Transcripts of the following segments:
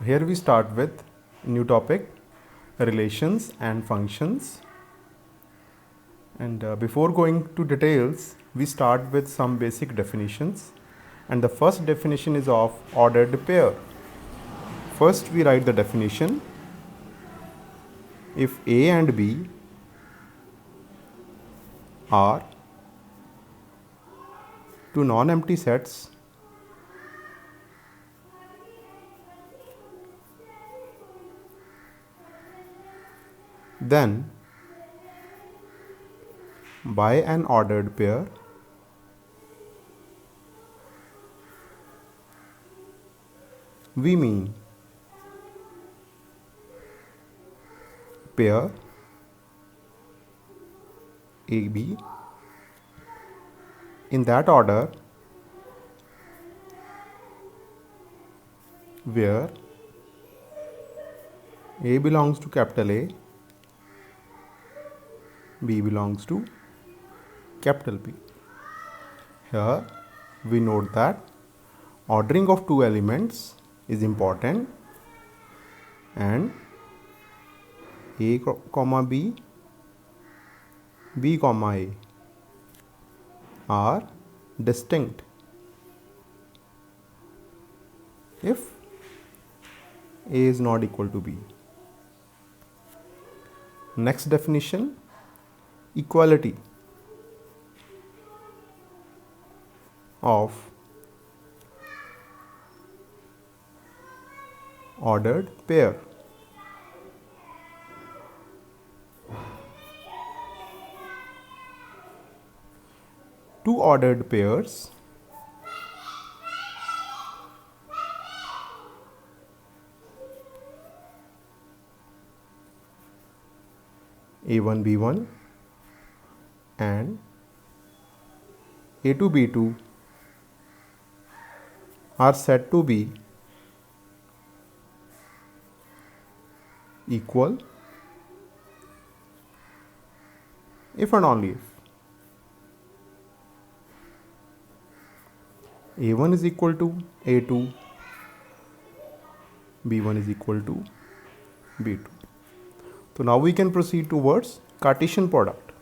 Here we start with new topic, relations and functions. And before going to details, we start with some basic definitions. And the first definition is of ordered pair. First we write the definition. If A and B are two non-empty sets, then by an ordered pair, we mean pair AB in that order where A belongs to capital A, B belongs to capital B. Here we note that ordering of two elements is important and A comma B, B comma A are distinct if A is not equal to B. Next definition, equality of ordered pair. Two ordered pairs A1 B1 and A2 B2 are said to be equal if and only if A1 is equal to A2, B1 is equal to B2. So now we can proceed towards Cartesian product.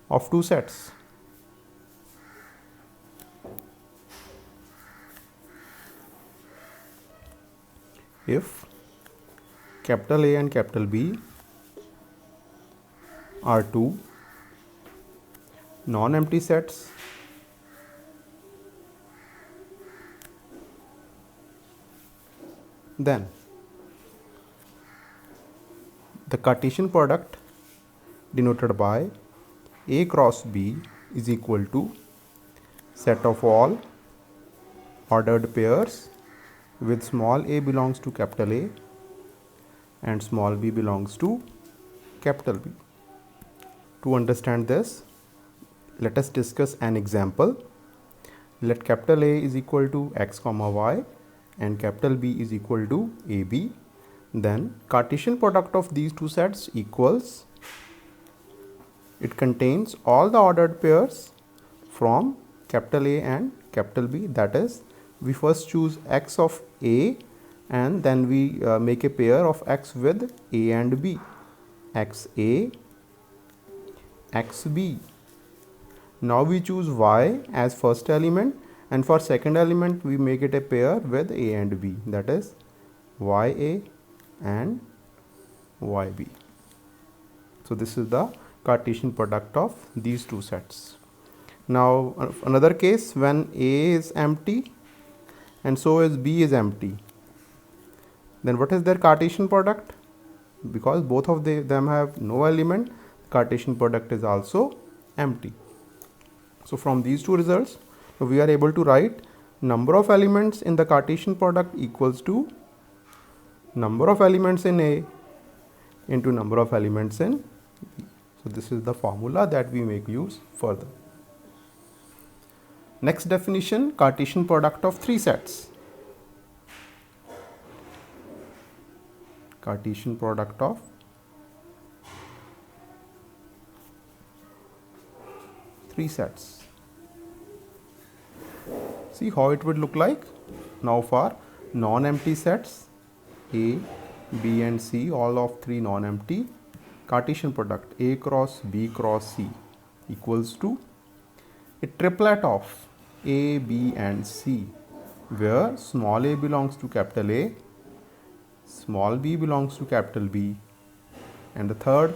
Of two sets. If capital A and capital B are two non-empty sets, then the Cartesian product denoted by A cross B is equal to set of all ordered pairs with small a belongs to capital A and small b belongs to capital B. To understand this, let us discuss an example. Let capital A is equal to x comma y and capital B is equal to AB. Then Cartesian product of these two sets equals, it contains all the ordered pairs from capital A and capital B. That is, we first choose x of A and then we make a pair of x with A and B. XA, XB. Now we choose y as first element and for second element we make it a pair with A and B. That is YA and YB. So this is the Cartesian product of these two sets. Now another case, when A is empty and so is B is empty, then what is their Cartesian product? Because both of them have no element, Cartesian product is also empty. So from these two results, we are able to write number of elements in the Cartesian product equals to number of elements in A into number of elements in B. So this is the formula that we make use further. Next definition, Cartesian product of three sets. Cartesian product of 3 sets. See how it would look like. Now for non-empty sets A, B and C, all of 3 non-empty, Cartesian product A cross B cross C equals to a triplet of A, B and C, where small a belongs to capital A, small b belongs to capital B, and the third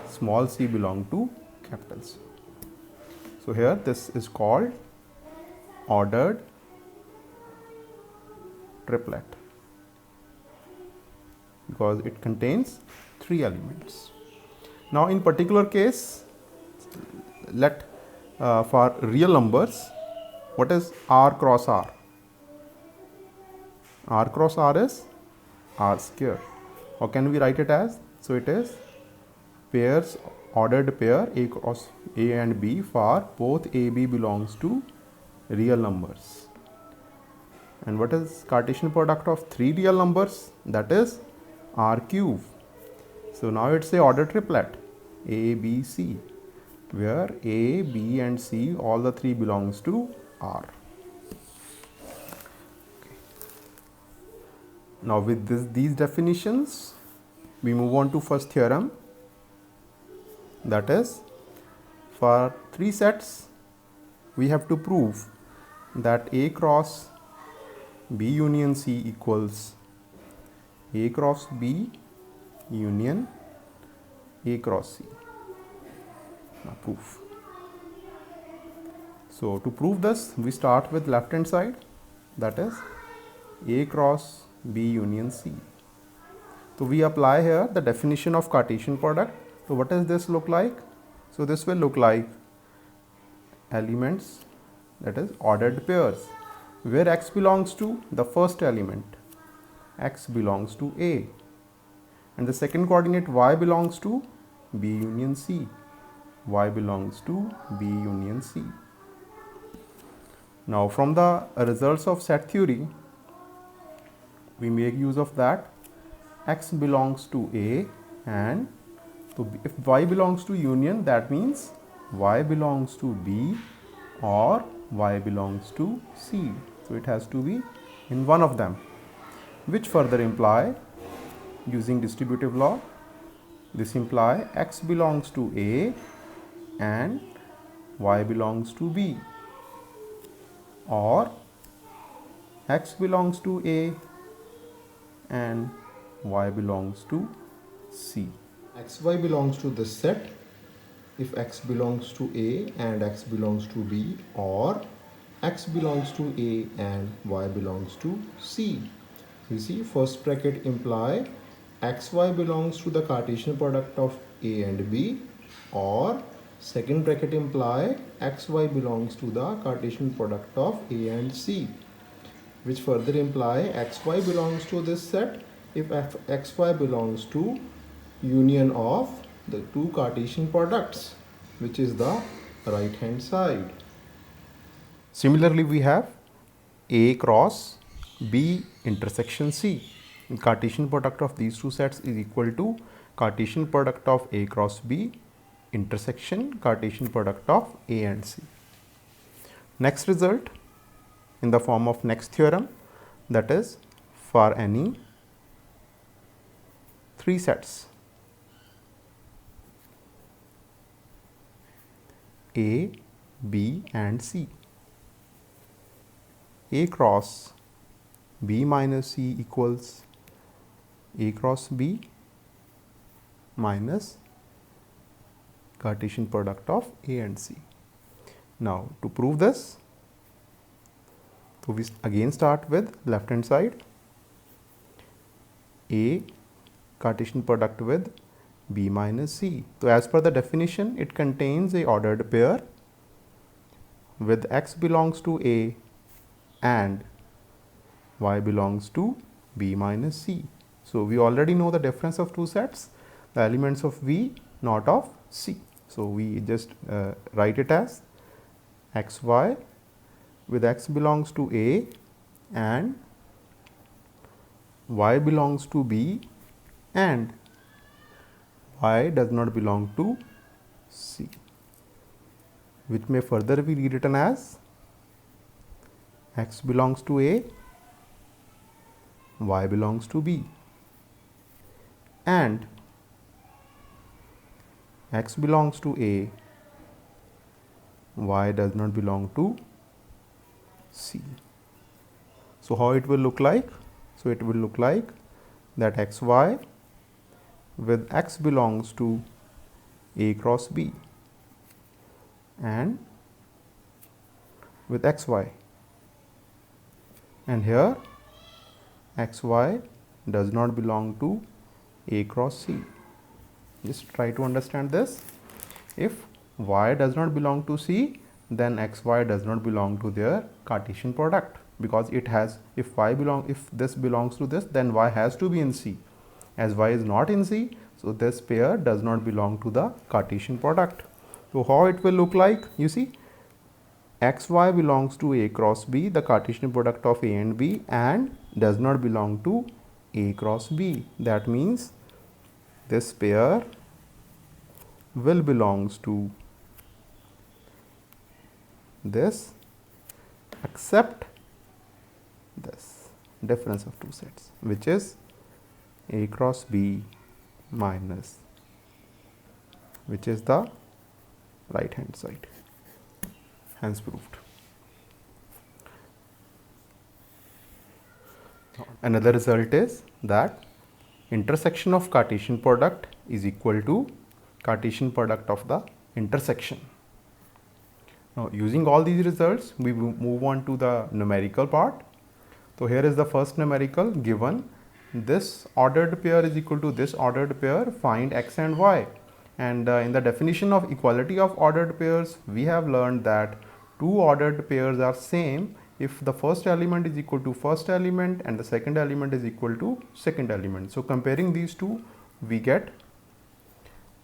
small c belong to capital C. So here this is called ordered triplet because it contains 3 elements. Now in particular case, let for real numbers, what is R cross R? R cross R is R square. How can we write it as? So it is pairs, ordered pair A cross A and B for both A, B belongs to real numbers. And what is Cartesian product of 3 real numbers? That is R cube. So now it's a ordered triplet A, B, C, where A, B and C, all the 3 belongs to R. Okay. Now with these definitions, we move on to first theorem. That is, for 3 sets, we have to prove that A cross B union C equals A cross B union A cross C. Now proof. So to prove this, we start with left hand side, that is A cross B union C. So we apply here the definition of Cartesian product. So what does this look like? So this will look like elements, that is ordered pairs, where x belongs to the first element, x belongs to A, and the second coordinate y belongs to B union C, y belongs to B union C. Now from the results of set theory, we make use of that. X belongs to A, and so if y belongs to union, that means y belongs to B or y belongs to C. So it has to be in one of them, which further imply, using distributive law, this imply x belongs to A and y belongs to B, or x belongs to A and y belongs to C. xy belongs to this set if x belongs to A and x belongs to B, or x belongs to A and y belongs to C. You see, first bracket imply xy belongs to the Cartesian product of A and B, or second bracket imply xy belongs to the Cartesian product of A and C, which further imply xy belongs to this set if xy belongs to union of the 2 Cartesian products, which is the right hand side. Similarly, we have A cross B intersection C. The Cartesian product of these 2 sets is equal to Cartesian product of A cross B intersection Cartesian product of A and C. Next result in the form of next theorem, that is, for any 3 sets A, B and C, A cross B minus C equals A cross B minus Cartesian product of A and C. Now to prove this, so we again start with left hand side, A Cartesian product with B minus C. So as per the definition, it contains a ordered pair with x belongs to A and y belongs to B minus C. So we already know the difference of 2 sets, the elements of V, not of C. So we just write it as xy with x belongs to A and y belongs to B and y does not belong to C. which may further be rewritten as x belongs to A, y belongs to B, and x belongs to A, y does not belong to C. So how it will look like? So it will look like that xy with x belongs to A cross B and with xy, and here xy does not belong to A cross C. Just try to understand this. If y does not belong to C, then xy does not belong to their Cartesian product, because it has, if this belongs to this, then y has to be in C. As y is not in C, so this pair does not belong to the Cartesian product. So how it will look like? You see, xy belongs to A cross B, the Cartesian product of A and B, and does not belong to A cross B. That means this pair will belongs to this except this difference of two sets, which is A cross B minus, which is the right hand side. Hence proved. Another result is that intersection of Cartesian product is equal to Cartesian product of the intersection. Now, using all these results, we will move on to the numerical part. So here is the first numerical given. This ordered pair is equal to this ordered pair. Find x and y. And in the definition of equality of ordered pairs, we have learned that two ordered pairs are same if the first element is equal to first element and the second element is equal to second element. So comparing these two, we get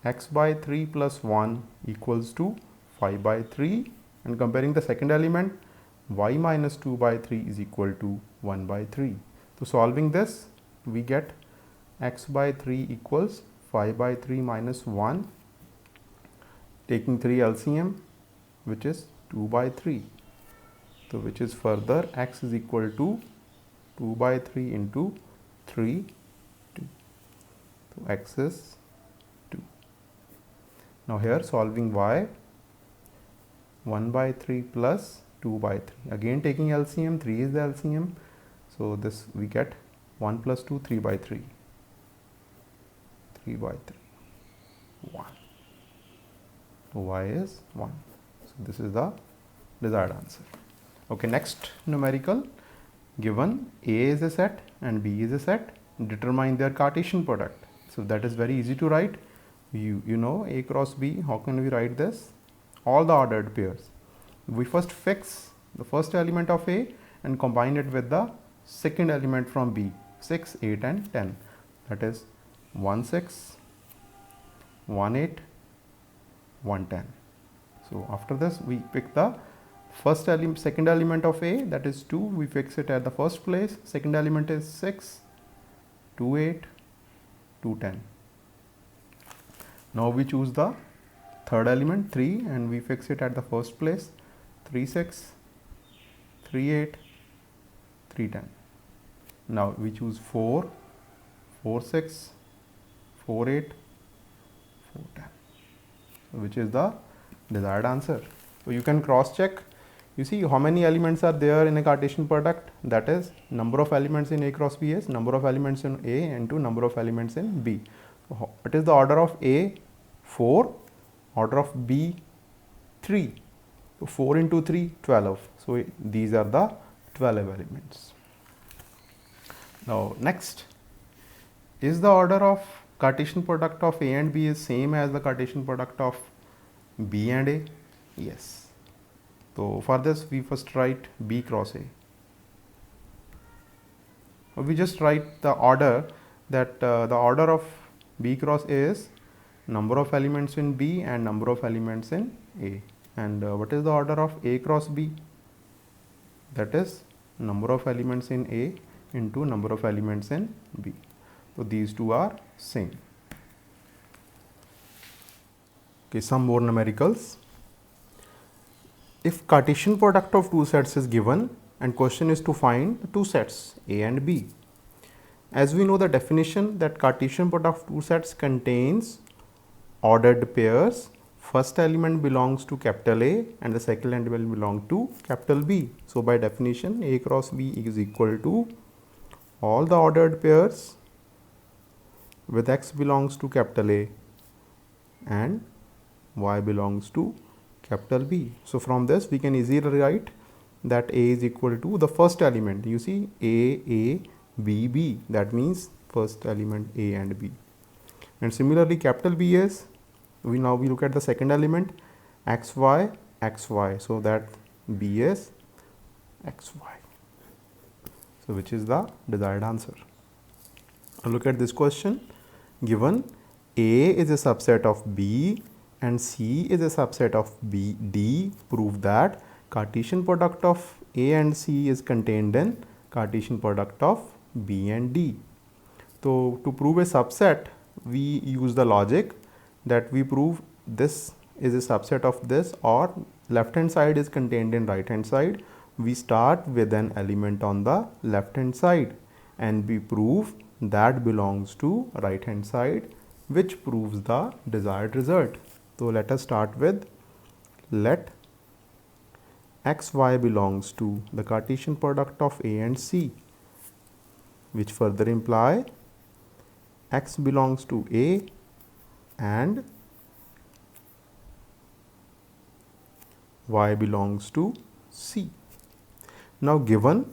x by 3 plus 1 equals to 5 by 3, and comparing the second element, y minus 2 by 3 is equal to 1 by 3. So solving this, we get x by 3 equals 5 by 3 minus 1, taking 3 LCM, which is 2 by 3. So which is further x is equal to 2 by 3 into 3, 2. So x is 2. Now here solving y, 1 by 3 plus 2 by 3. Again taking LCM, 3 is the LCM. So this we get 1 plus 2, 3 by 3. 3 by 3, 1. So y is 1. So this is the desired answer. Okay, next numerical, given A is a set and B is a set, determine their Cartesian product. So that is very easy to write. You know A cross B. How can we write this? All the ordered pairs. We first fix the first element of A and combine it with the second element from B, 6, 8 and 10. That is 1, 6, 1, 8, 1, 10. So after this we pick the first element, second element of A, that is 2. We fix it at the first place. Second element is 6, 2, 8, 2, 10. Now we choose the third element 3 and we fix it at the first place. 3, 6, 3, 8, 3, 10. Now we choose 4, 4, 6, 4, 8, 4, 10. So which is the desired answer. So you can cross check. You see how many elements are there in a Cartesian product? That is number of elements in A cross B is number of elements in A into number of elements in B. So what is the order of A? 4. Order of B? 3. So 4 into 3, 12. So these are the 12 elements. Now next, is the order of Cartesian product of A and B is same as the Cartesian product of B and A? Yes. So for this we first write B cross A. We just write the order, that the order of B cross A is number of elements in B and number of elements in A. And what is the order of A cross B? That is number of elements in A into number of elements in B. So these two are same. Okay, some more numericals. if Cartesian product of two sets is given and question is to find the two sets A and B. As we know the definition that Cartesian product of two sets contains ordered pairs, first element belongs to capital A and the second element belongs to capital B. So by definition A cross B is equal to all the ordered pairs with X belongs to capital A and Y belongs to capital B. So from this we can easily write that A is equal to the first element. You see A, B, B, that means first element A and B. And similarly capital B is, we look at the second element XY, XY. So that B is XY. So which is the desired answer. Now look at this question. Given A is a subset of B and C is a subset of B, D, prove that Cartesian product of A and C is contained in Cartesian product of B and D. So to prove a subset, we use the logic that we prove this is a subset of this, or left hand side is contained in right hand side. We start with an element on the left hand side and we prove that belongs to right hand side, which proves the desired result. So let us start with let XY belongs to the Cartesian product of A and C, which further imply X belongs to A and Y belongs to C. Now given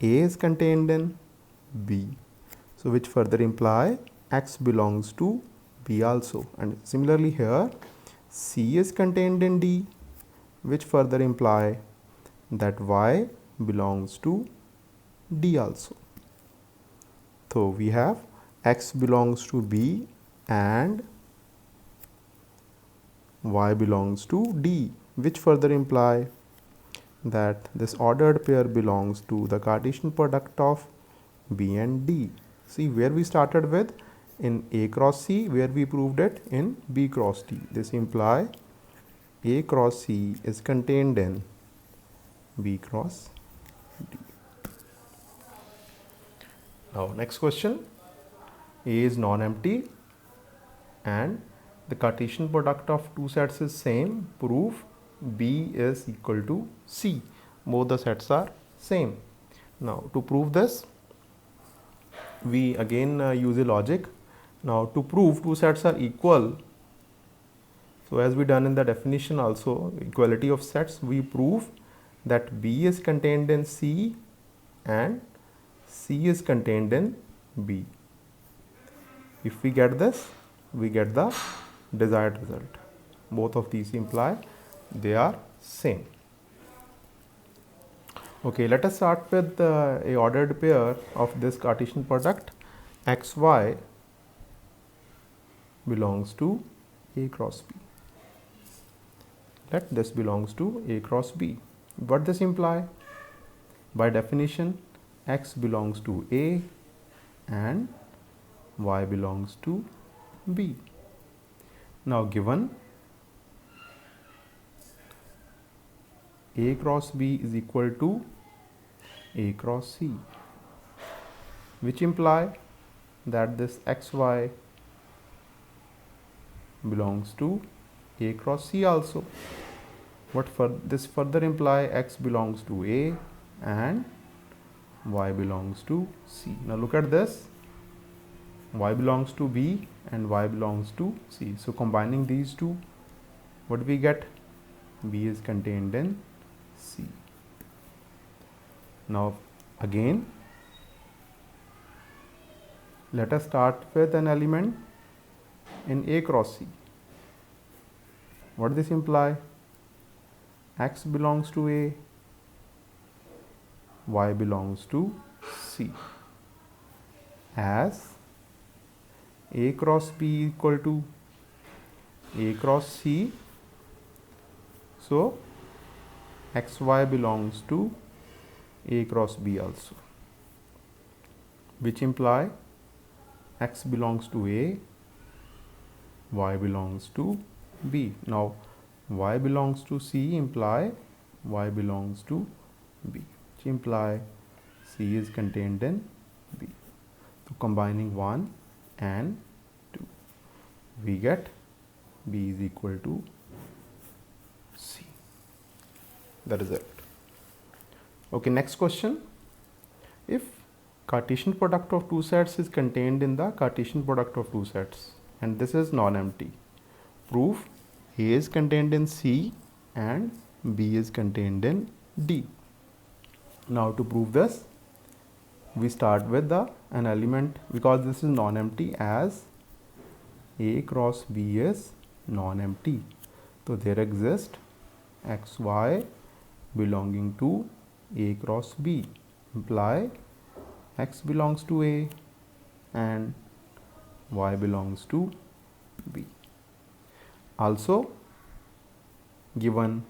A is contained in B, so which further imply X belongs to B also, and similarly here C is contained in D, which further imply that Y belongs to D also. So we have X belongs to B and Y belongs to D, which further imply that this ordered pair belongs to the Cartesian product of B and D. See where we started with in A cross C, where we proved it in B cross D. This imply A cross C is contained in B cross D. Now next question, A is non-empty and the Cartesian product of two sets is same, prove B is equal to C. Both the sets are same. Now to prove this, we again use a logic. Now to prove two sets are equal, so as we done in the definition also, equality of sets, we prove that B is contained in C and C is contained in B. If we get this, we get the desired result. Both of these imply they are same. Okay, let us start with a ordered pair of this Cartesian product. XY belongs to A cross B. Let this belongs to A cross B. What this imply? By definition, X belongs to A and Y belongs to B. Now given A cross B is equal to A cross C, which imply that this XY belongs to A cross C also. What for this further imply X belongs to A and Y belongs to C. Now look at this, Y belongs to B and Y belongs to C. So combining these two, what we get? B is contained in C. Now again, let us start with an element in A cross C. What does this imply? X belongs to A, Y belongs to C, as A cross B equal to A cross C. So XY belongs to A cross B also, which imply X belongs to A, Y belongs to B. Now y belongs to C imply y belongs to B, which imply C is contained in B. So combining 1 and 2, we get B is equal to C. That is it. Okay, next question. If Cartesian product of two sets is contained in the Cartesian product of two sets and this is non-empty, prove A is contained in C and B is contained in D. Now to prove this, we start with an element, because this is non-empty, as A cross B is non-empty. So there exists xy belonging to A cross B, imply x belongs to A and y belongs to B. Also, given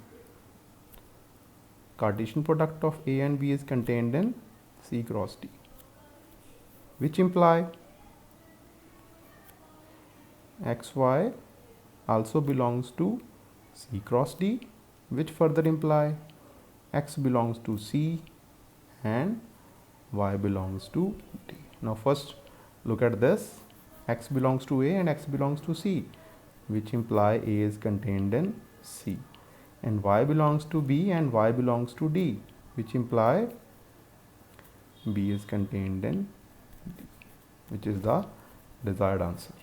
Cartesian product of A and B is contained in C cross D, which imply xy also belongs to C cross D, which further imply x belongs to C and y belongs to D. Now first look at this, x belongs to A and x belongs to C, which imply A is contained in C, and y belongs to B and y belongs to D, which imply B is contained in D, which is the desired answer.